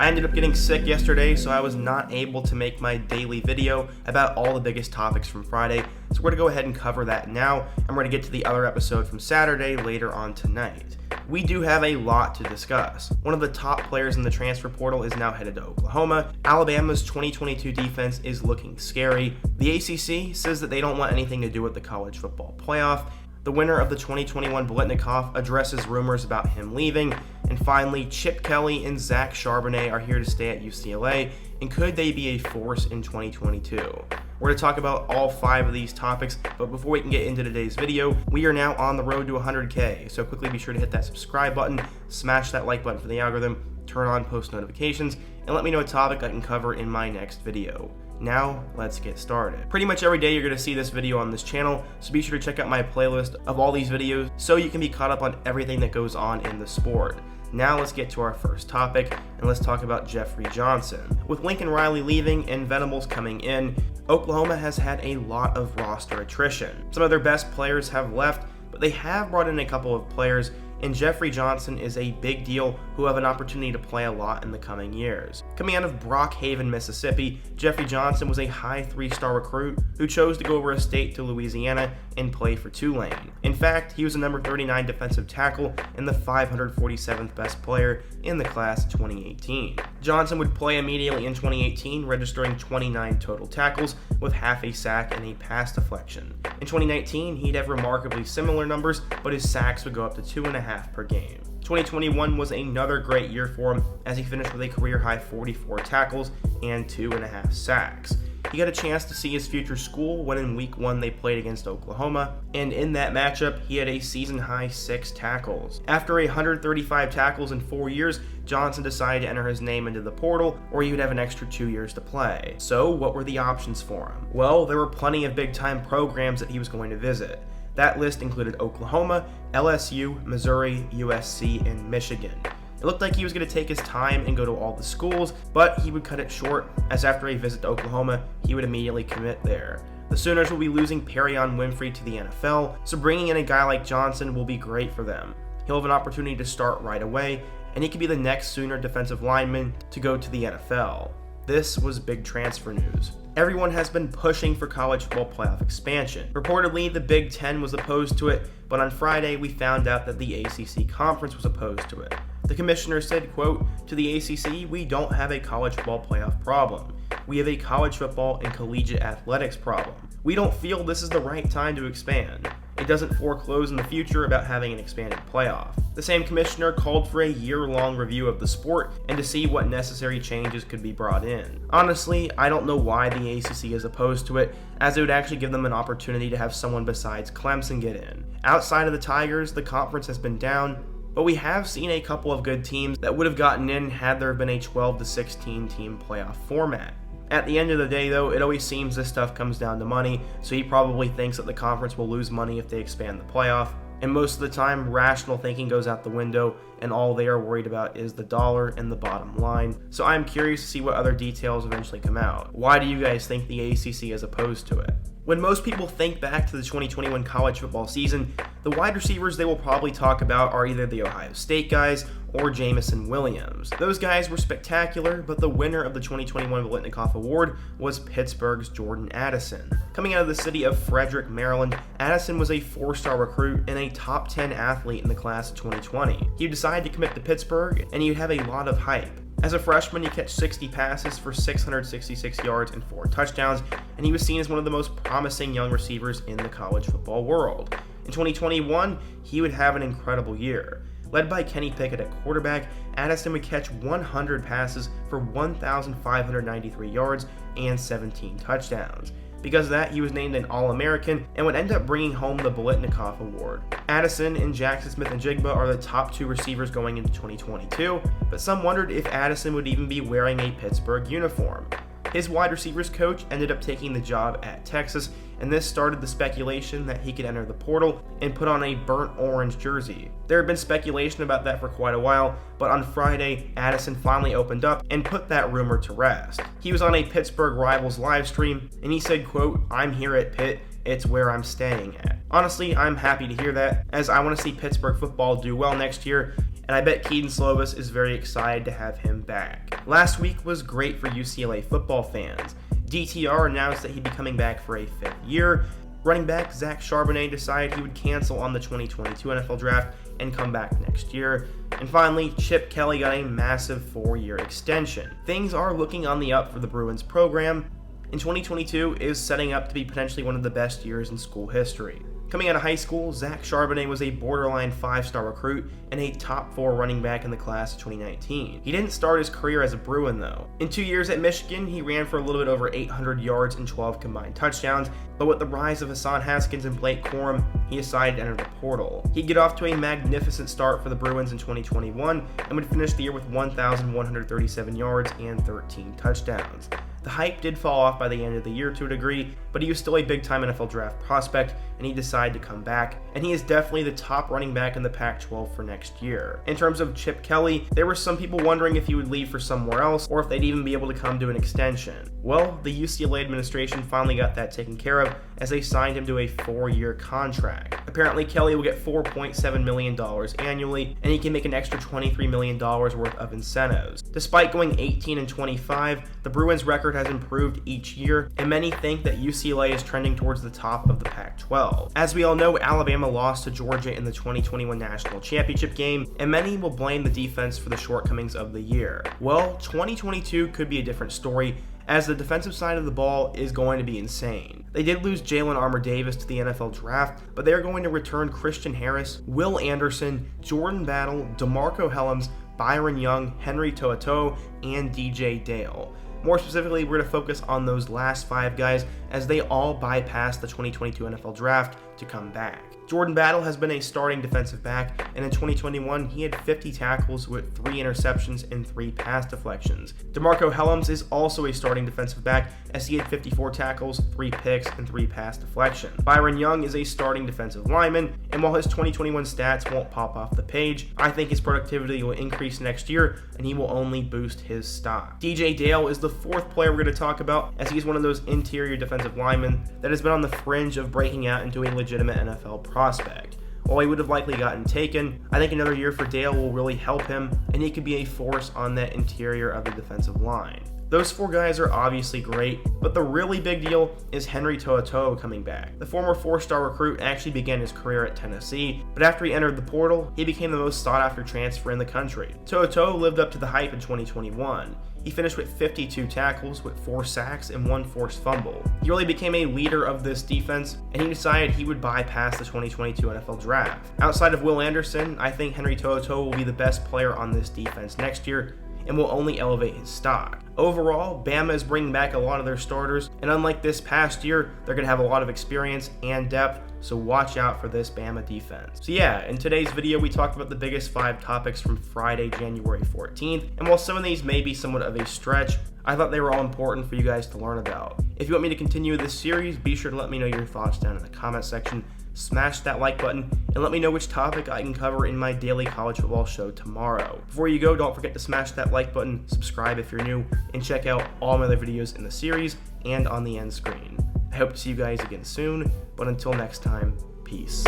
I ended up getting sick yesterday, so I was not able to make my daily video about all the biggest topics from Friday, so we're going to go ahead and cover that now, and we're going to get to the other episode from Saturday later on tonight. We do have a lot to discuss. One of the top players in the transfer portal is now headed to Oklahoma. Alabama's 2022 defense is looking scary. The ACC says that they don't want anything to do with the college football playoff. The winner of the 2021 Biletnikoff addresses rumors about him leaving. And finally, Chip Kelly and Zach Charbonnet are here to stay at UCLA, and could they be a force in 2022? We're going to talk about all 5 of these topics, but before we can get into today's video, we are now on the road to 100K, so quickly be sure to hit that subscribe button, smash that like button for the algorithm, turn on post notifications, and let me know a topic I can cover in my next video. Now, let's get started. Pretty much every day you're going to see this video on this channel, so be sure to check out my playlist of all these videos so you can be caught up on everything that goes on in the sport. Now let's get to our first topic, and let's talk about Jeffrey Johnson. With Lincoln Riley leaving and Venables coming in, Oklahoma has had a lot of roster attrition. Some of their best players have left, but they have brought in a couple of players, and Jeffrey Johnson is a big deal who have an opportunity to play a lot in the coming years. Coming out of Brockhaven, Mississippi, Jeffrey Johnson was a high 3-star recruit who chose to go over a state to Louisiana and play for Tulane. In fact, he was a number 39 defensive tackle and the 547th best player in the class of 2018. Johnson would play immediately in 2018, registering 29 total tackles with half a sack and a pass deflection. In 2019, he'd have remarkably similar numbers, but his sacks would go up to 2.5 per game. 2021 was another great year for him as he finished with a career-high 44 tackles and 2.5 sacks. He got a chance to see his future school when in week 1 they played against Oklahoma, and in that matchup he had a season-high 6 tackles. After 135 tackles in 4 years, Johnson decided to enter his name into the portal, or he would have an extra 2 years to play. So what were the options for him? Well, there were plenty of big-time programs that he was going to visit. That list included Oklahoma, LSU, Missouri, USC, and Michigan. It looked like he was going to take his time and go to all the schools, but he would cut it short, as after a visit to Oklahoma, he would immediately commit there. The Sooners will be losing Perion Winfrey to the NFL, so bringing in a guy like Johnson will be great for them. He'll have an opportunity to start right away, and he could be the next Sooner defensive lineman to go to the NFL. This was big transfer news. Everyone has been pushing for college football playoff expansion. Reportedly, the Big Ten was opposed to it, but on Friday we found out that the ACC conference was opposed to it. The commissioner said, quote, "To the ACC, we don't have a college football playoff problem. We have a college football and collegiate athletics problem. We don't feel this is the right time to expand. It doesn't foreclose in the future about having an expanded playoff." The same commissioner called for a year-long review of the sport and to see what necessary changes could be brought in. Honestly, I don't know why the ACC is opposed to it, as it would actually give them an opportunity to have someone besides Clemson get in. Outside of the Tigers, the conference has been down, but we have seen a couple of good teams that would have gotten in had there been a 12 to 16 team playoff format. At the end of the day, though, it always seems this stuff comes down to money, so he probably thinks that the conference will lose money if they expand the playoff. And most of the time, rational thinking goes out the window, and all they are worried about is the dollar and the bottom line. So I'm curious to see what other details eventually come out. Why do you guys think the ACC is opposed to it? When most people think back to the 2021 college football season, the wide receivers they will probably talk about are either the Ohio State guys or Jamison Williams. Those guys were spectacular, but the winner of the 2021 Biletnikoff Award was Pittsburgh's Jordan Addison. Coming out of the city of Frederick, Maryland, Addison was a 4-star recruit and a top 10 athlete in the class of 2020. He decided to commit to Pittsburgh, and he'd have a lot of hype. As a freshman, he catch 60 passes for 666 yards and 4 touchdowns, and he was seen as one of the most promising young receivers in the college football world. In 2021, he would have an incredible year. Led by Kenny Pickett at quarterback, Addison would catch 100 passes for 1,593 yards and 17 touchdowns. Because of that, he was named an All-American and would end up bringing home the Biletnikoff Award. Addison and Jackson Smith-Njigba are the top 2 receivers going into 2022, but some wondered if Addison would even be wearing a Pittsburgh uniform. His wide receivers coach ended up taking the job at Texas, and this started the speculation that he could enter the portal and put on a burnt orange jersey. There had been speculation about that for quite a while, but on Friday, Addison finally opened up and put that rumor to rest. He was on a Pittsburgh Rivals live stream, and he said, quote, "I'm here at Pitt, it's where I'm staying at." Honestly, I'm happy to hear that, as I want to see Pittsburgh football do well next year, and I bet Kedon Slovis is very excited to have him back. Last week was great for UCLA football fans. DTR announced that he'd be coming back for a 5th year. Running back Zach Charbonnet decided he would cancel on the 2022 NFL Draft and come back next year. And finally, Chip Kelly got a massive 4-year extension. Things are looking on the up for the Bruins program, and 2022 is setting up to be potentially one of the best years in school history. Coming out of high school, Zach Charbonnet was a borderline 5-star recruit and a top 4 running back in the class of 2019. He didn't start his career as a Bruin though. In 2 years at Michigan, he ran for a little bit over 800 yards and 12 combined touchdowns, but with the rise of Hassan Haskins and Blake Corum, he decided to enter the portal. He'd get off to a magnificent start for the Bruins in 2021 and would finish the year with 1,137 yards and 13 touchdowns. The hype did fall off by the end of the year to a degree, but he was still a big-time NFL draft prospect, and he decided to come back, and he is definitely the top running back in the Pac-12 for next year. In terms of Chip Kelly, there were some people wondering if he would leave for somewhere else, or if they'd even be able to come to an extension. Well, the UCLA administration finally got that taken care of, as they signed him to a 4-year contract. Apparently, Kelly will get $4.7 million annually, and he can make an extra $23 million worth of incentives. Despite going 18-25, the Bruins' record has improved each year, and many think that UCLA is trending towards the top of the Pac-12. As we all know, Alabama lost to Georgia in the 2021 National Championship game, and many will blame the defense for the shortcomings of the year. Well, 2022 could be a different story, as the defensive side of the ball is going to be insane. They did lose Jalen Armour-Davis to the NFL Draft, but they are going to return Christian Harris, Will Anderson, Jordan Battle, DeMarco Hellams, Byron Young, Henry To'oTo'o, and DJ Dale. More specifically, we're going to focus on those last 5 guys as they all bypassed the 2022 NFL Draft to come back. Jordan Battle has been a starting defensive back, and in 2021, he had 50 tackles with 3 interceptions and 3 pass deflections. DeMarco Hellams is also a starting defensive back, as he had 54 tackles, 3 picks, and 3 pass deflections. Byron Young is a starting defensive lineman, and while his 2021 stats won't pop off the page, I think his productivity will increase next year, and he will only boost his stock. DJ Dale is the 4th player we're going to talk about, as he's one of those interior defensive linemen that has been on the fringe of breaking out into a legitimate NFL prospect. While he would have likely gotten taken, I think another year for Dale will really help him, and he could be a force on that interior of the defensive line. Those 4 guys are obviously great, but the really big deal is Henry To'oTo'o coming back. The former 4-star recruit actually began his career at Tennessee, but after he entered the portal, he became the most sought-after transfer in the country. To'oTo'o lived up to the hype in 2021. He finished with 52 tackles, with 4 sacks, and 1 forced fumble. He really became a leader of this defense, and he decided he would bypass the 2022 NFL Draft. Outside of Will Anderson, I think Henry To'oTo'o will be the best player on this defense next year, and will only elevate his stock. Overall, Bama is bringing back a lot of their starters, and unlike this past year, they're going to have a lot of experience and depth, so watch out for this Bama defense. So yeah, in today's video, we talked about the biggest 5 topics from Friday, January 14th, and while some of these may be somewhat of a stretch, I thought they were all important for you guys to learn about. If you want me to continue this series, be sure to let me know your thoughts down in the comment section. Smash that like button and let me know which topic I can cover in my daily college football show tomorrow. Before you go, don't forget to smash that like button, subscribe if you're new, and check out all my other videos in the series and on the end screen. I hope to see you guys again soon, but until next time, peace.